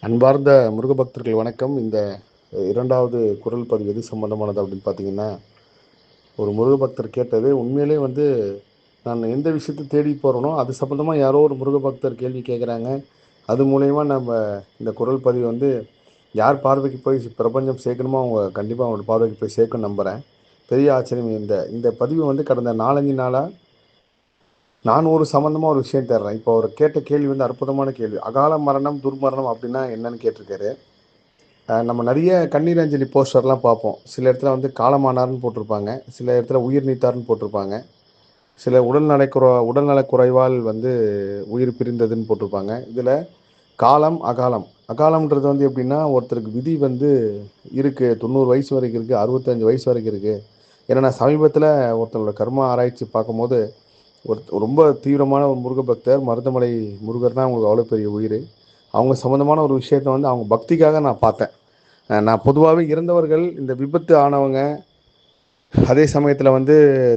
அன்பார்ந்த முருக பக்தர்கள் வணக்கம். இந்த இரண்டாவது குரல் பதிவு எது சம்பந்தமானது அப்படின்னு பார்த்தீங்கன்னா, ஒரு முருக பக்தர் கேட்டது உண்மையிலே நான் எந்த விஷயத்த தேடி போகிறேனோ அது சம்மந்தமாக யாரோ ஒரு முருக பக்தர் கேள்வி கேட்குறாங்க. அது மூலயமா நம்ம இந்த குரல் பதிவு யார் பார்வைக்கு போய் பிரபஞ்சம் சேர்க்கணுமோ அவங்க கண்டிப்பாக அவங்களோட பார்வைக்கு போய் சேர்க்கணும்னு நம்புகிறேன். பெரிய ஆச்சரியம். இந்த இந்த பதிவு கடந்த 4-5 நாளாக நான் ஒரு சம்மந்தமாக ஒரு விஷயம் தேடுறேன். இப்போ அவர் கேட்ட கேள்வி அற்புதமான கேள்வி. அகால மரணம், துர்மரணம் அப்படின்னா என்னன்னு கேட்டிருக்காரு. நம்ம நிறைய கண்ணீர் அஞ்சலி போஸ்டர்லாம் பார்ப்போம். சில இடத்துல காலமானார்னு போட்டிருப்பாங்க. சில இடத்துல உயிர் நீத்தார்னு போட்டிருப்பாங்க. சில உடல்நலக் குறைவால் உயிர் பிரிந்ததுன்னு போட்டிருப்பாங்க. இதில் காலம், அகாலம். அகாலம்ன்றது எப்படின்னா, ஒருத்தருக்கு விதி இருக்கு. 90 வயசு வரைக்கும் இருக்கு. 65 வயசு வரைக்கும் இருக்கு. ஏன்னா நான் சமீபத்தில் ஒருத்தனோட கர்மா ஆராய்ச்சி பார்க்கும்போது ரொம்ப தீவிரமான ஒரு முருக பக்தர், மருதமலை முருகர் தான் அவங்களுக்கு அவ்வளோ பெரிய உயிர். அவங்க சம்மந்தமான ஒரு விஷயத்த அவங்க பக்திக்காக நான் பார்த்தேன். நான் பொதுவாகவே இறந்தவர்கள் இந்த விபத்து ஆனவங்க, அதே சமயத்தில்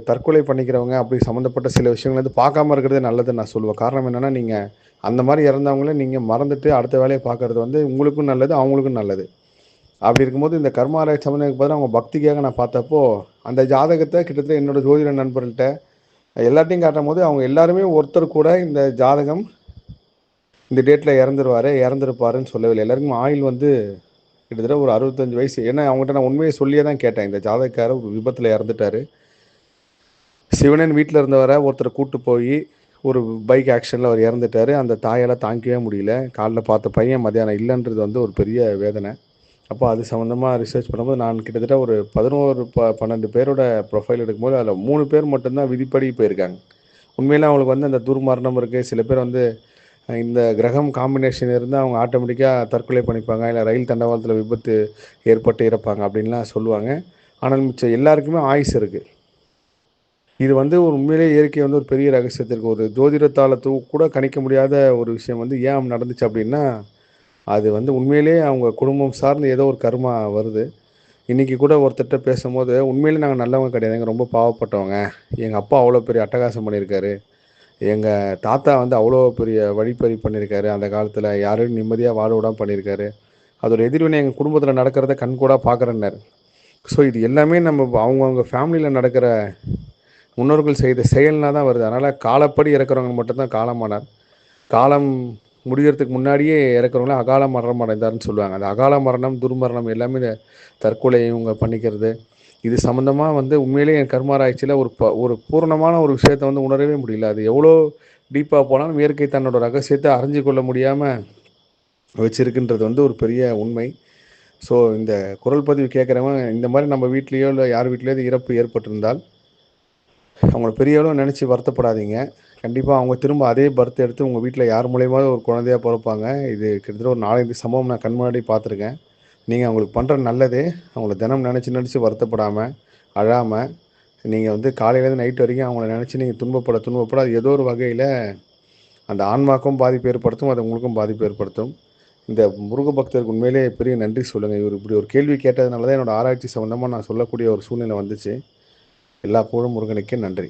தற்கொலை பண்ணிக்கிறவங்க அப்படி சம்மந்தப்பட்ட சில விஷயங்கள் பார்க்காம இருக்கிறதே நல்லதுன்னு நான் சொல்லுவேன். காரணம் என்னென்னா, நீங்கள் அந்த மாதிரி இறந்தவங்கள நீங்கள் மறந்துட்டு அடுத்த வேலையை பார்க்குறது உங்களுக்கும் நல்லது, அவங்களுக்கும் நல்லது. அப்படி இருக்கும்போது இந்த கர்மாராய் சம்மந்தத்துக்கு பதிலாக அவங்க பக்திக்காக நான் பார்த்தப்போ, அந்த ஜாதகத்தை கிட்டத்தட்ட என்னோட ஜோதிட நண்பர்கள்ட்ட எல்லாத்தையும் காட்டும் போது அவங்க எல்லாருமே ஒருத்தர் கூட இந்த ஜாதகம் இந்த டேட்டில் இறந்துருப்பாருன்னு சொல்லவில்லை. எல்லாருக்கும் ஆயுள் கிட்டத்தட்ட ஒரு 65 வயசு. ஏன்னா அவங்ககிட்ட நான் உண்மையை சொல்லியே தான் கேட்டேன். இந்த ஜாதகக்காரர் ஒரு விபத்தில் இறந்துட்டாரு. சிவனன் வீட்டில் இருந்தவரை ஒருத்தர் கூட்டு போய் ஒரு பைக் ஆக்சிடென்ட்ல அவர் இறந்துட்டாரு. அந்த தாயால் தாங்கிக்கவே முடியல. காலைல பார்த்த பையன் மதியானம் இல்லைன்றது ஒரு பெரிய வேதனை. அப்போ அது சம்மந்தமாக ரிசர்ச் பண்ணும்போது நான் கிட்டத்தட்ட ஒரு 11-12 பேரோட ப்ரொஃபைல் எடுக்கும்போது அதில் 3 பேர் மட்டும்தான் விதிப்படி போயிருக்காங்க. உண்மையிலே அவங்களுக்கு அந்த துர்மரணம் இருக்குது. சில பேர் இந்த கிரகம் காம்பினேஷன் இருந்தால் அவங்க ஆட்டோமேட்டிக்காக தற்கொலை பண்ணிப்பாங்க, இல்லை ரயில் தண்டவாளத்தில் விபத்து ஏற்பட்டு இறப்பாங்க அப்படின்லாம் சொல்லுவாங்க. ஆனால் மிச்சம் எல்லாருக்குமே ஆயுசு இருக்குது. இது ஒரு உண்மையிலே இயற்கை ஒரு பெரிய ரகசியத்திற்கு ஒரு ஜோதிடத்தால் கூட கணிக்க முடியாத ஒரு விஷயம் ஏன் நடந்துச்சு அப்படின்னா, அது உண்மையிலே அவங்க குடும்பம் சார்ந்து ஏதோ ஒரு கர்மா வருது. இன்றைக்கி கூட ஒருத்தர்கிட்ட பேசும்போது, உண்மையிலே நாங்கள் நல்லவங்க கிடையாதுங்க, ரொம்ப பாவப்பட்டவங்க. எங்கள் அப்பா அவ்வளோ பெரிய அட்டகாசம் பண்ணியிருக்காரு. எங்கள் தாத்தா அவ்வளோ பெரிய வழிப்பறி பண்ணியிருக்காரு. அந்த காலத்தில் யாரையும் நிம்மதியாக வாழ விடாமல் பண்ணியிருக்காரு. அதோட எதிர்வினை எங்கள் குடும்பத்தில் நடக்கிறத கண்கூடாக பார்க்குறேன்னாரு. ஸோ இது எல்லாமே நம்ம அவங்கவுங்க ஃபேமிலியில் நடக்கிற முன்னோர்கள் செய்த செயல்னா தான் வருது. அதனால் காலப்படி இறக்குறவங்க மட்டும்தான் காலமானார். காலம் முடிகிறதுக்கு முன்னாடியே இறக்குறவங்கள அகால மரணம் அடைந்தார்னு சொல்லுவாங்க. அந்த அகால மரணம், துர்மரணம் எல்லாமே இந்த தற்கொலை இவங்க பண்ணிக்கிறது. இது சம்மந்தமாக உண்மையிலேயே என் கர்மாராய்ச்சியில் ஒரு பூரணமான ஒரு விஷயத்தை உணரவே முடியல. அது எவ்வளோ டீப்பாக போனாலும் இயற்கை தன்னோட ரகசியத்தை அறிஞ்சு கொள்ள முடியாமல் வச்சிருக்குன்றது ஒரு பெரிய உண்மை. ஸோ இந்த குரல் பதிவு கேட்குறவங்க இந்த மாதிரி நம்ம வீட்லேயோ இல்லை யார் வீட்லேயோ இறப்பு ஏற்பட்டிருந்தால் அவங்கள பெரிய அளவு நினச்சி வருத்தப்படாதீங்க. கண்டிப்பாக அவங்க திரும்ப அதே பர்த் எடுத்து உங்கள் வீட்டில் யார் மூலியமாவது ஒரு குழந்தையாக பிறப்பாங்க. இது கிட்டத்தட்ட ஒரு 4-5 சம்பவம் நான் கண் முன்னாடி பார்த்துருக்கேன். நீங்கள் அவங்களுக்கு பண்ணுற நல்லதே, அவங்கள தினம் நினச்சி வருத்தப்படாமல், அழாமல், நீங்கள் காலையிலேருந்து நைட் வரைக்கும் அவங்கள நினச்சி நீங்கள் துன்பப்பட அது ஏதோ ஒரு வகையில் அந்த ஆன்மாக்கும் பாதிப்பு ஏற்படுத்தும், அது உங்களுக்கும் பாதிப்பு ஏற்படுத்தும். இந்த முருக பக்தருக்கு உண்மையிலே பெரிய நன்றி சொல்லுங்கள். இவர் இப்படி ஒரு கேள்வி கேட்டதுனால தான் என்னோடய ஆராய்ச்சி சம்மந்தமாக நான் சொல்லக்கூடிய ஒரு சூழ்நிலை வந்துச்சு. எல்லா புகழும் முருகனுக்கே. நன்றி.